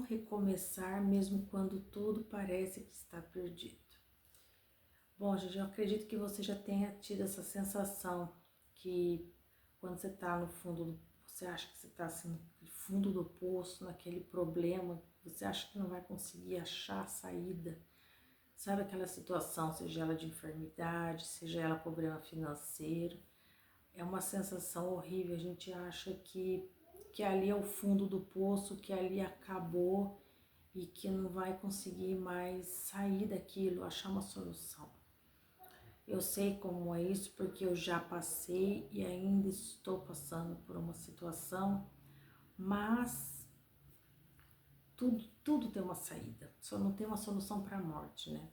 recomeçar mesmo quando tudo parece que está perdido? Bom, gente, eu acredito que você já tenha tido essa sensação que quando você está no fundo, você acha que você está assim, no fundo do poço, naquele problema, você acha que não vai conseguir achar a saída. Sabe aquela situação, seja ela de enfermidade, seja ela problema financeiro, é uma sensação horrível, a gente acha que ali é o fundo do poço, que ali acabou e que não vai conseguir mais sair daquilo, achar uma solução. Eu sei como é isso porque eu já passei e ainda estou passando por uma situação, mas tudo tem uma saída, só não tem uma solução para a morte, né?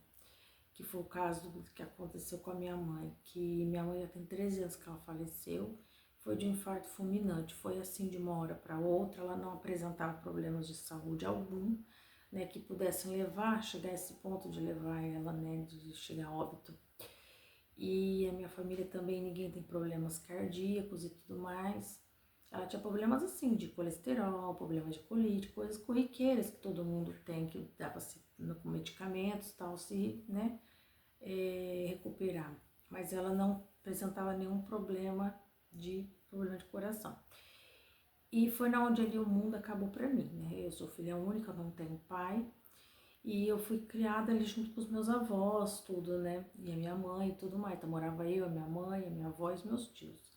Que foi o caso que aconteceu com a minha mãe, que minha mãe já tem 13 anos que ela faleceu, foi de um infarto fulminante, foi assim de uma hora para outra, ela não apresentava problemas de saúde algum, né, que pudessem chegar a esse ponto de levar ela, né, de chegar a óbito. E a minha família também, ninguém tem problemas cardíacos e tudo mais. Ela tinha problemas assim, de colesterol, problemas de colite, coisas corriqueiras que todo mundo tem, que dá pra se, com medicamentos e tal, se, né, recuperar. Mas ela não apresentava nenhum problema de coração. E foi na onde ali o mundo acabou pra mim, né? Eu sou filha única, não tenho pai. E eu fui criada ali junto com os meus avós, tudo, né? E a minha mãe e tudo mais. Então morava eu, a minha mãe, a minha avó e os meus tios.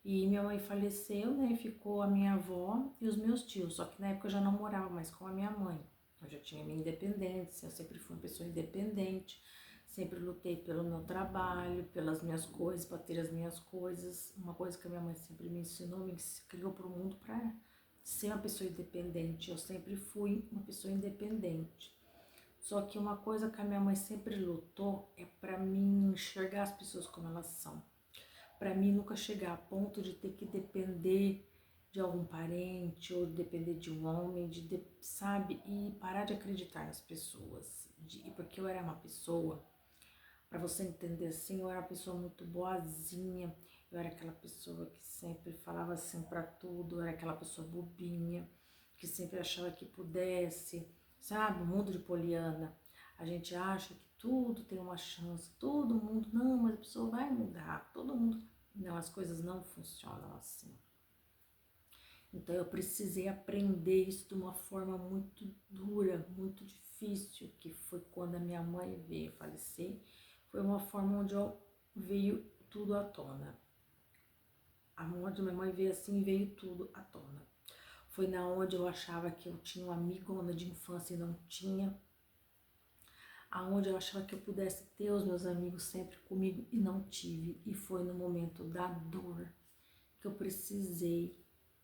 E minha mãe faleceu, né? E ficou a minha avó e os meus tios. Só que na época eu já não morava mais com a minha mãe. Eu já tinha minha independência, eu sempre fui uma pessoa independente. Sempre lutei pelo meu trabalho, pelas minhas coisas, para ter as minhas coisas. Uma coisa que a minha mãe sempre me ensinou, me criou para o mundo para ser uma pessoa independente. Eu sempre fui uma pessoa independente. Só que uma coisa que a minha mãe sempre lutou é para mim enxergar as pessoas como elas são. Para mim nunca chegar a ponto de ter que depender de algum parente ou depender de um homem, sabe? E parar de acreditar nas pessoas. Porque eu era uma pessoa, para você entender assim, eu era uma pessoa muito boazinha, eu era aquela pessoa que sempre falava assim para tudo, eu era aquela pessoa bobinha, que sempre achava que pudesse, sabe? O mundo de Poliana, a gente acha que tudo tem uma chance, todo mundo, não, mas a pessoa vai mudar, todo mundo, não, as coisas não funcionam assim. Então eu precisei aprender isso de uma forma muito dura, muito difícil, que foi quando a minha mãe veio falecer. Foi uma forma onde veio tudo à tona. A morte da minha mãe veio assim, veio tudo à tona. Foi na onde eu achava que eu tinha uma amigona de infância e não tinha. Aonde eu achava que eu pudesse ter os meus amigos sempre comigo e não tive. E foi no momento da dor que eu precisei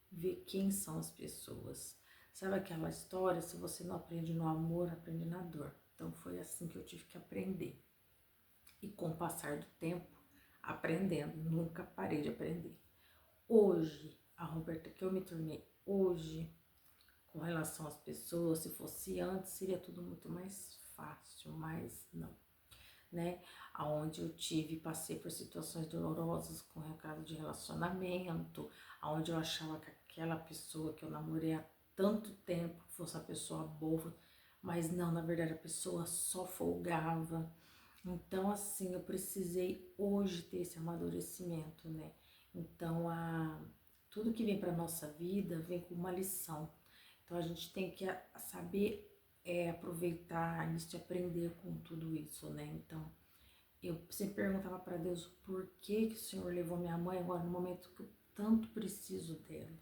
ver quem são as pessoas. Sabe aquela história, se você não aprende no amor, aprende na dor. Então foi assim que eu tive que aprender. E com o passar do tempo, aprendendo, nunca parei de aprender. Hoje, a Roberta que eu me tornei hoje, com relação às pessoas, se fosse antes, seria tudo muito mais fácil, mas não, né? Aonde eu passei por situações dolorosas com recado de relacionamento, aonde eu achava que aquela pessoa que eu namorei há tanto tempo fosse uma pessoa boa, mas não, na verdade a pessoa só folgava. Então, assim, eu precisei hoje ter esse amadurecimento, né? Então, tudo que vem para nossa vida vem com uma lição. Então, a gente tem que saber aproveitar isso e aprender com tudo isso, né? Então, eu sempre perguntava para Deus por que o Senhor levou minha mãe agora no momento que eu tanto preciso dela,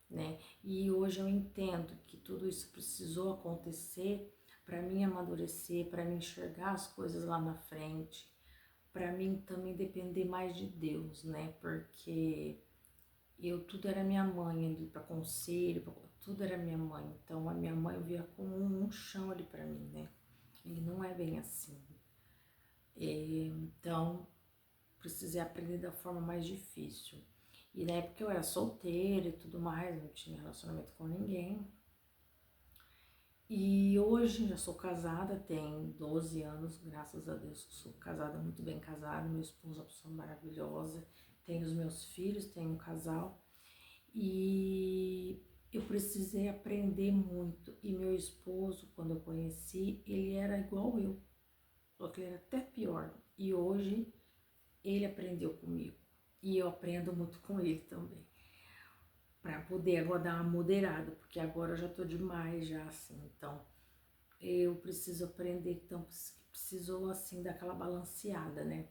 né? E hoje eu entendo que tudo isso precisou acontecer para mim amadurecer, para mim enxergar as coisas lá na frente, para mim também depender mais de Deus, né? Porque tudo era minha mãe ali para conselho, tudo era minha mãe. Então a minha mãe eu via como um chão ali para mim, né? E não é bem assim. Então precisei aprender da forma mais difícil. E na época eu era solteira e tudo mais, não tinha relacionamento com ninguém. E hoje já sou casada, tem 12 anos, graças a Deus, sou casada, muito bem casada, meu esposo é uma pessoa maravilhosa, tenho os meus filhos, tenho um casal. E eu precisei aprender muito. E meu esposo, quando eu conheci, ele era igual eu, só que ele era até pior. E hoje ele aprendeu comigo e eu aprendo muito com ele também, para poder agora dar uma moderada, porque agora eu já tô demais já assim, então eu preciso aprender, então precisou assim dar aquela balanceada, né?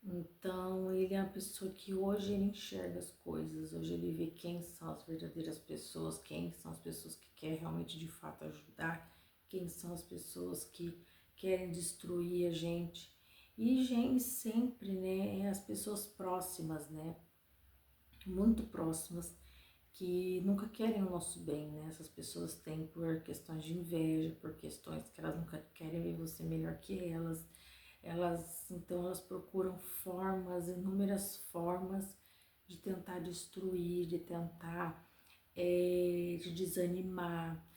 Então ele é uma pessoa que hoje ele enxerga as coisas, hoje ele vê quem são as verdadeiras pessoas, quem são as pessoas que querem realmente de fato ajudar, quem são as pessoas que querem destruir a gente. E gente sempre, né, as pessoas próximas, né, muito próximas, que nunca querem o nosso bem, né? Essas pessoas têm por questões de inveja, por questões que elas nunca querem ver você melhor que então elas procuram formas, inúmeras formas de tentar destruir, de tentar de desanimar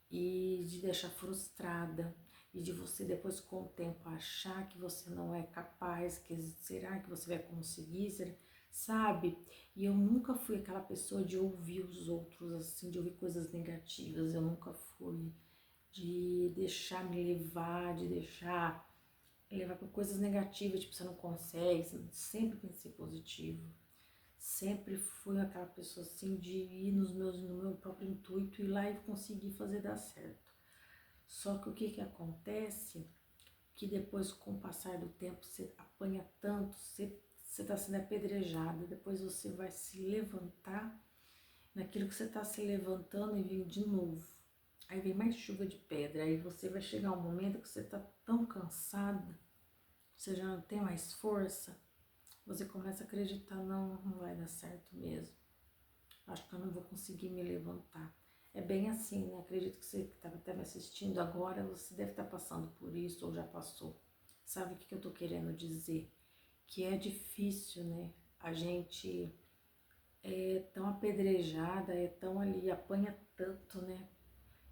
e de deixar frustrada e de você depois com o tempo achar que você não é capaz, que será que você vai conseguir, sabe? E eu nunca fui aquela pessoa de ouvir os outros assim, de ouvir coisas negativas, eu nunca fui de deixar me levar, de deixar levar por coisas negativas, tipo, você não consegue, sempre pensei positivo. Sempre fui aquela pessoa assim de ir no meu próprio intuito, ir lá e conseguir fazer dar certo. Só que o que que acontece? Que depois, com o passar do tempo, você apanha tanto, você tá sendo apedrejada, depois você vai se levantar naquilo que você tá se levantando e vem de novo. Aí vem mais chuva de pedra, aí você vai chegar um momento que você tá tão cansada, você já não tem mais força, você começa a acreditar, não, não vai dar certo mesmo. Acho que eu não vou conseguir me levantar. É bem assim, né? Acredito que você que estava até me assistindo agora, você deve estar passando por isso ou já passou. Sabe o que eu tô querendo dizer? Que é difícil, né? A gente é tão apedrejada, é tão ali, apanha tanto, né?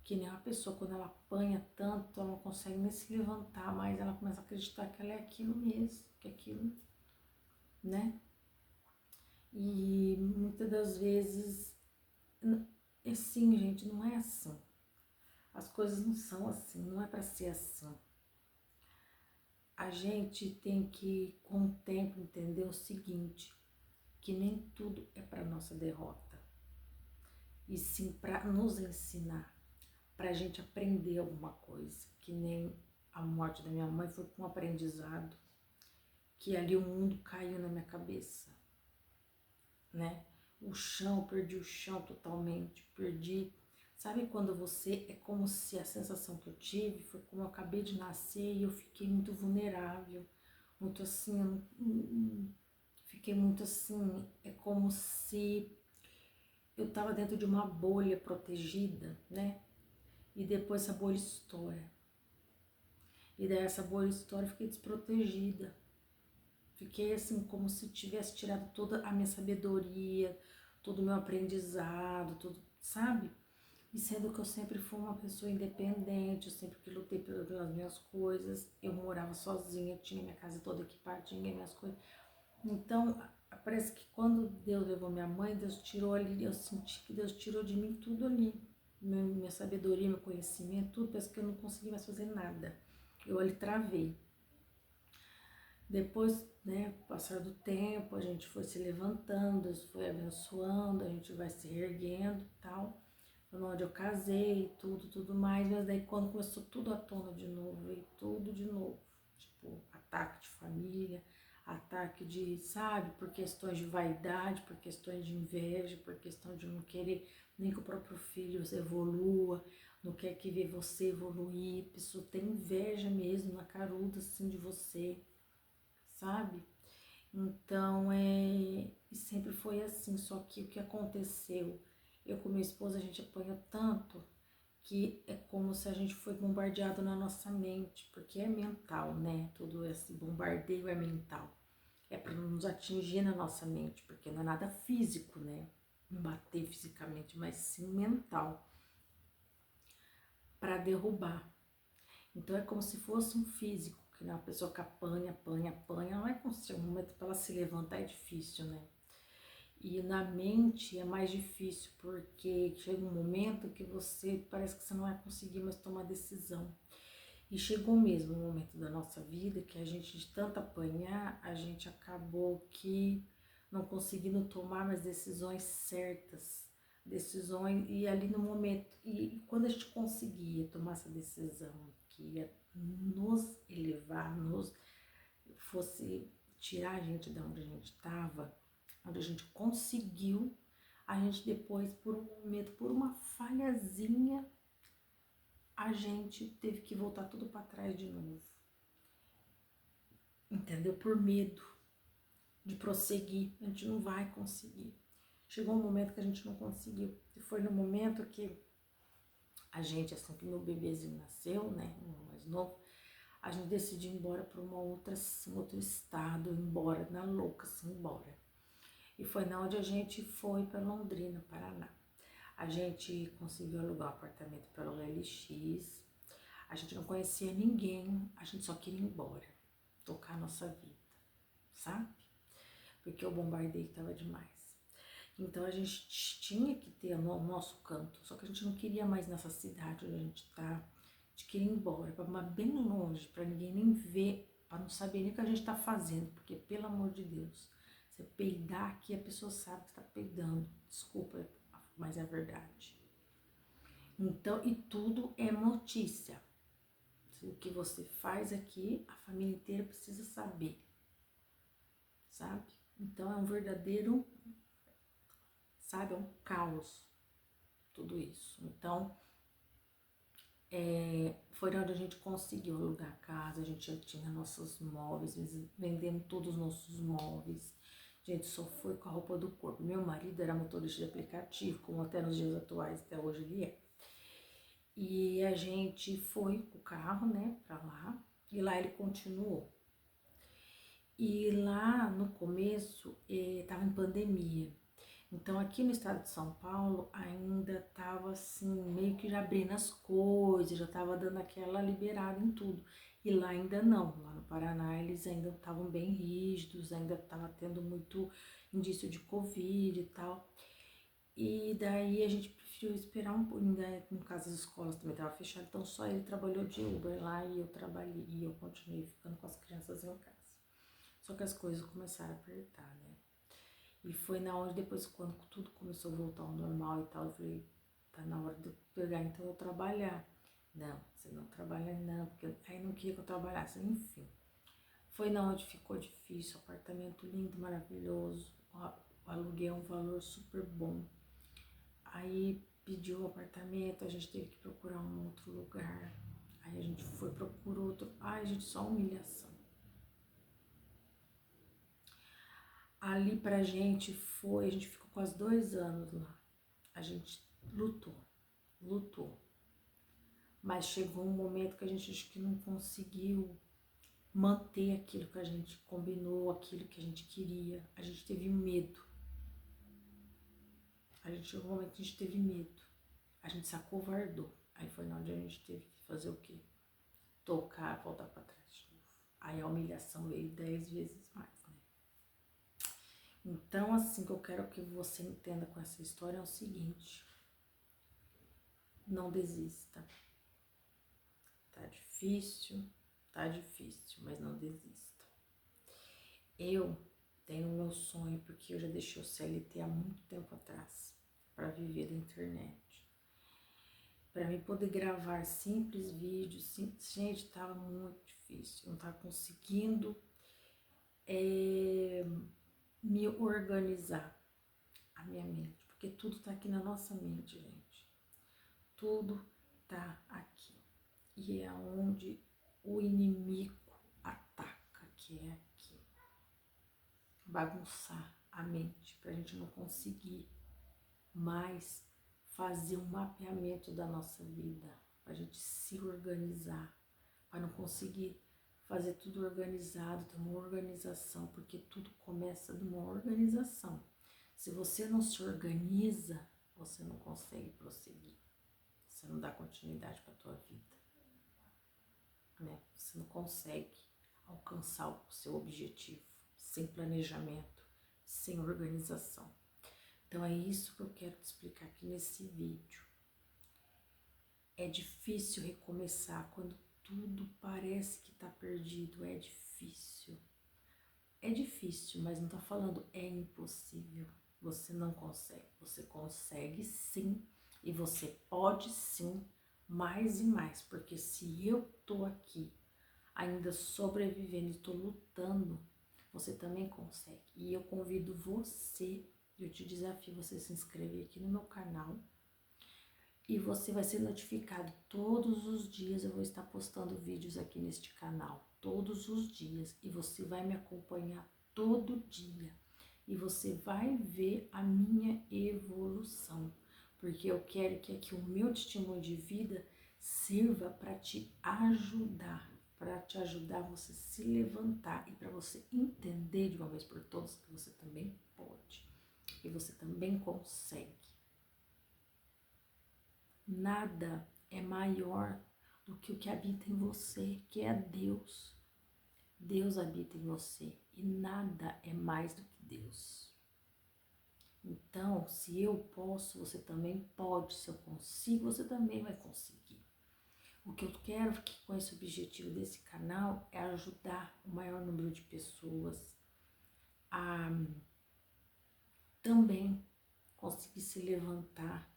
Que nem uma pessoa, quando ela apanha tanto, ela não consegue nem se levantar, mas ela começa a acreditar que ela é aquilo mesmo, que é aquilo, né? E muitas das vezes, é sim, gente, não é assim. As coisas não são assim, não é para ser assim. A gente tem que, com o tempo, entender o seguinte, que nem tudo é para nossa derrota, e sim para nos ensinar, para a gente aprender alguma coisa, que nem a morte da minha mãe foi um aprendizado, que ali o mundo caiu na minha cabeça, né? O chão, perdi o chão totalmente, perdi. Sabe quando você, é como se a sensação que eu tive foi como eu acabei de nascer e eu fiquei muito vulnerável, muito assim, fiquei muito assim, é como se eu tava dentro de uma bolha protegida, né? E depois essa bolha estoura. E daí essa bolha estoura, eu fiquei desprotegida. Fiquei assim, como se tivesse tirado toda a minha sabedoria, todo o meu aprendizado, tudo, sabe? E sendo que eu sempre fui uma pessoa independente, eu sempre que lutei pelas minhas coisas, eu morava sozinha, tinha minha casa toda equipadinha, minhas coisas. Então, parece que quando Deus levou minha mãe, Deus tirou ali, eu senti que Deus tirou de mim tudo ali. Minha sabedoria, meu conhecimento, tudo, parece que eu não consegui mais fazer nada. Eu ali travei. Depois, né, passar do tempo, a gente foi se levantando, Deus foi abençoando, a gente vai se reerguendo e tal. Foi onde eu casei, tudo mais, mas daí quando começou tudo à tona de novo, veio tudo de novo. Tipo, ataque de família, ataque de, sabe, por questões de vaidade, por questões de inveja, por questão de não querer nem que o próprio filho evolua, não quer que ver você evoluir, a pessoa tem inveja mesmo na caruda, assim, de você, sabe? Então, e sempre foi assim, só que o que aconteceu? Eu com minha esposa, a gente apanhou tanto que é como se a gente foi bombardeado na nossa mente, porque é mental, né? Tudo esse bombardeio é mental. É para nos atingir na nossa mente, porque não é nada físico, né? Não bater fisicamente, mas sim mental, para derrubar. Então é como se fosse um físico, que né? Uma pessoa que apanha, não é conseguir um momento para ela se levantar é difícil, né? E na mente é mais difícil, porque chega um momento que você parece que você não vai conseguir mais tomar decisão. E chegou mesmo um momento da nossa vida que a gente, de tanto apanhar, a gente acabou que não conseguindo tomar mais decisões certas, decisões, e ali no momento, e quando a gente conseguia tomar essa decisão que ia nos elevar, fosse tirar a gente de onde a gente estava, onde a gente conseguiu, a gente depois, por um momento, por uma falhazinha, a gente teve que voltar tudo para trás de novo, entendeu? Por medo de prosseguir, a gente não vai conseguir. Chegou um momento que a gente não conseguiu, e foi no momento que a gente, assim que meu bebezinho nasceu, né, o mais novo, a gente decidiu ir embora para uma outra, assim, outro estado, embora, na louca, assim, embora. E foi na onde a gente foi para Londrina, Paraná. A gente conseguiu alugar um apartamento pelo LX, a gente não conhecia ninguém, a gente só queria ir embora, tocar a nossa vida, sabe? Porque o bombardeio estava demais. Então a gente tinha que ter o nosso canto, só que a gente não queria mais nessa cidade onde a gente tá, a gente queria ir embora, para bem longe, para ninguém nem ver, para não saber nem o que a gente tá fazendo, porque pelo amor de Deus, você peidar aqui, a pessoa sabe que está peidando, desculpa, mas é verdade. Então, e tudo é notícia. O que você faz aqui, a família inteira precisa saber, sabe? Então é um verdadeiro, sabe, é um caos tudo isso. Então, foi onde a gente conseguiu alugar a casa, a gente já tinha nossos móveis, vendemos todos os nossos móveis, a gente só foi com a roupa do corpo. Meu marido era motorista de aplicativo, como até nos dias atuais, até hoje ele é. E a gente foi com o carro, né, pra lá, e lá ele continuou. E lá no começo estava em pandemia. Então aqui no estado de São Paulo ainda estava assim, meio que já abrindo as coisas, já estava dando aquela liberada em tudo. E lá ainda não, lá no Paraná eles ainda estavam bem rígidos, ainda estava tendo muito indício de Covid e tal. E daí a gente preferiu esperar um pouco, né? No caso as escolas também estavam fechadas, então só ele trabalhou de Uber lá e eu trabalhei, e eu continuei ficando com as crianças em casa. Só que as coisas começaram a apertar, né? E foi na hora, depois, quando tudo começou a voltar ao normal e tal, eu falei, tá na hora de eu pegar, então eu trabalhar. Não, você não trabalha não, porque aí não queria que eu trabalhasse, enfim. Foi na onde ficou difícil, apartamento lindo, maravilhoso, o aluguel é um valor super bom. Aí pediu o apartamento, a gente teve que procurar um outro lugar. Aí a gente foi, procurou outro. Ai, gente, só humilhação. Ali pra gente foi, a gente ficou quase 2 anos lá. A gente lutou, lutou. Mas chegou um momento que a gente acho que não conseguiu manter aquilo que a gente combinou, aquilo que a gente queria. A gente teve medo. A gente chegou um momento que a gente teve medo. A gente se acovardou. Aí foi onde a gente teve que fazer o quê? Tocar, voltar pra trás de novo. Aí a humilhação veio 10 vezes mais, né? Então, assim, que eu quero que você entenda com essa história é o seguinte: não desista. Tá difícil, mas não desista. Eu tenho o meu sonho, porque eu já deixei o CLT há muito tempo atrás, para viver da internet. Para mim poder gravar simples vídeos, gente, tava muito difícil. Eu não tava conseguindo me organizar a minha mente, porque tudo tá aqui na nossa mente, gente. Tudo tá aqui. E é onde o inimigo ataca, que é aqui. Bagunçar a mente, pra gente não conseguir mais fazer um mapeamento da nossa vida, pra gente se organizar, para não conseguir fazer tudo organizado, ter uma organização, porque tudo começa de uma organização. Se você não se organiza, você não consegue prosseguir, você não dá continuidade para a tua vida, né? Você não consegue alcançar o seu objetivo sem planejamento, sem organização. Então é isso que eu quero te explicar aqui nesse vídeo. É difícil recomeçar quando tudo parece que tá perdido, é difícil. É difícil, mas não tô falando é impossível. Você não consegue. Você consegue sim, e você pode sim, mais e mais, porque se eu tô aqui ainda sobrevivendo e tô lutando, você também consegue. E eu convido você, eu te desafio você se inscrever aqui no meu canal, e você vai ser notificado todos os dias. Eu vou estar postando vídeos aqui neste canal, todos os dias, e você vai me acompanhar todo dia. E você vai ver a minha evolução, porque eu quero que aqui o meu testemunho de vida sirva para te ajudar, a você se levantar e para você entender de uma vez por todas que você também pode, que você também consegue. Nada é maior do que o que habita em você, que é Deus. Deus habita em você e nada é mais do que Deus. Então, se eu posso, você também pode. Se eu consigo, você também vai conseguir. O que eu quero aqui com esse objetivo desse canal é ajudar o maior número de pessoas a também conseguir se levantar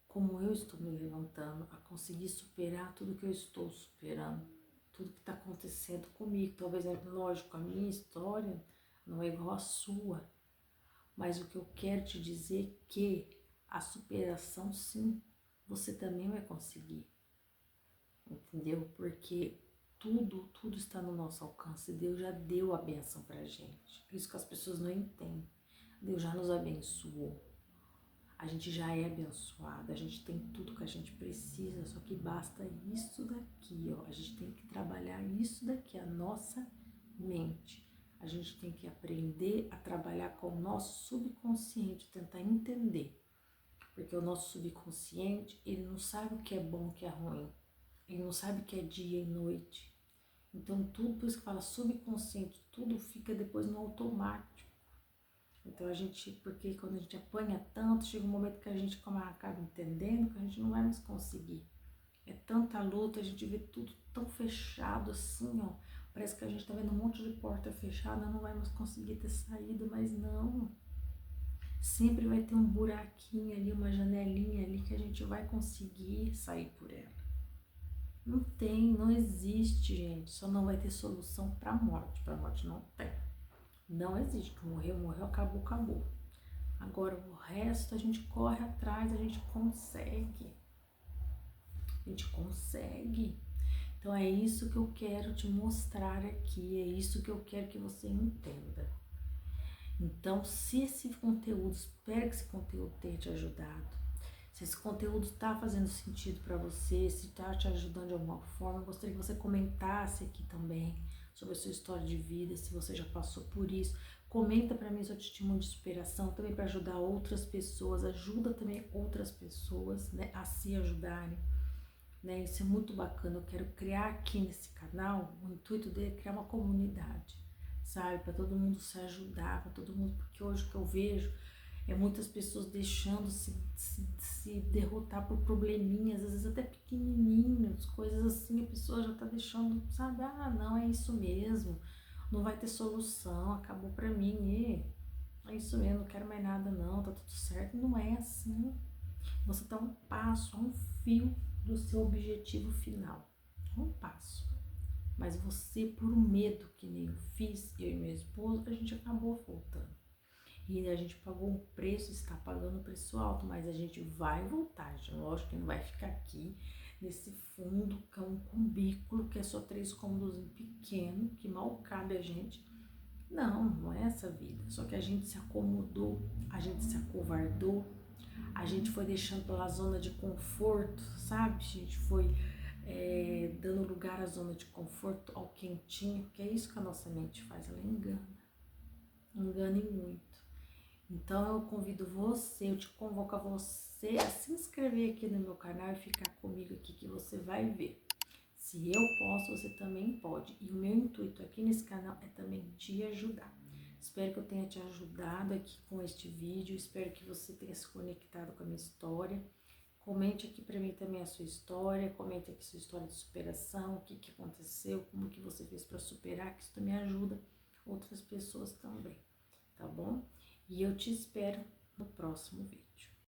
como eu estou me levantando, a conseguir superar tudo que eu estou superando, tudo que está acontecendo comigo. Talvez, é lógico, a minha história não é igual à sua, mas o que eu quero te dizer é que a superação, sim, você também vai conseguir, entendeu? Porque tudo está no nosso alcance. Deus já deu a bênção pra gente. Isso que as pessoas não entendem. Deus já nos abençoou. A gente já é abençoada, a gente tem tudo que a gente precisa, só que basta isso daqui, ó. A gente tem que trabalhar isso daqui, a nossa mente. A gente tem que aprender a trabalhar com o nosso subconsciente, tentar entender. Porque o nosso subconsciente, ele não sabe o que é bom, o que é ruim. Ele não sabe o que é dia e noite. Então tudo, por isso que fala subconsciente, tudo fica depois no automático. Então porque quando a gente apanha tanto, chega um momento que a gente acaba entendendo que a gente não vai mais conseguir. É tanta luta, a gente vê tudo tão fechado assim, ó. Parece que a gente tá vendo um monte de porta fechada, não vai mais conseguir ter saída, mas não. Sempre vai ter um buraquinho ali, uma janelinha ali que a gente vai conseguir sair por ela. Não tem, não existe, gente. Só não vai ter solução pra morte. Pra morte não tem. Não existe. Morreu, morreu, acabou, acabou. Agora o resto a gente corre atrás, a gente consegue. A gente consegue. Então é isso que eu quero te mostrar aqui, é isso que eu quero que você entenda. Então, se esse conteúdo, espero que esse conteúdo tenha te ajudado. Se esse conteúdo está fazendo sentido para você, se está te ajudando de alguma forma, eu gostaria que você comentasse aqui também sobre a sua história de vida, se você já passou por isso. Comenta para mim seu testemunho de superação, também para ajudar outras pessoas, ajuda também outras pessoas, né, a se ajudarem, né? Isso é muito bacana. Eu quero criar aqui nesse canal, o intuito dele é criar uma comunidade, sabe, para todo mundo se ajudar, para todo mundo, porque hoje o que eu vejo é muitas pessoas deixando se derrotar por probleminhas, às vezes até pequenininhos, coisas assim, a pessoa já tá deixando, sabe, ah, não, é isso mesmo, não vai ter solução, acabou pra mim, é isso mesmo, não quero mais nada não, tá tudo certo. Não é assim. Você tá um passo, um fio do seu objetivo final, um passo. Mas você, por medo, que nem eu fiz, eu e meu esposo, a gente acabou voltando. E a gente pagou um preço, está pagando um preço alto, mas a gente vai voltar, gente. Lógico que não vai ficar aqui nesse fundo, que é um cubículo, que é só 3 cômodos pequeno, que mal cabe a gente. Não, não é essa vida. Só que a gente se acomodou, a gente se acovardou, a gente foi deixando pela zona de conforto, sabe? A gente foi dando lugar à zona de conforto, ao quentinho, porque é isso que a nossa mente faz, ela engana. Engana e muito. Então eu convido você, eu te convoco a você a se inscrever aqui no meu canal e ficar comigo aqui que você vai ver. Se eu posso, você também pode. E o meu intuito aqui nesse canal é também te ajudar. Espero que eu tenha te ajudado aqui com este vídeo, espero que você tenha se conectado com a minha história. Comente aqui pra mim também a sua história, comente aqui sua história de superação, o que que aconteceu, como que você fez para superar, que isso também ajuda outras pessoas também, tá bom? E eu te espero no próximo vídeo.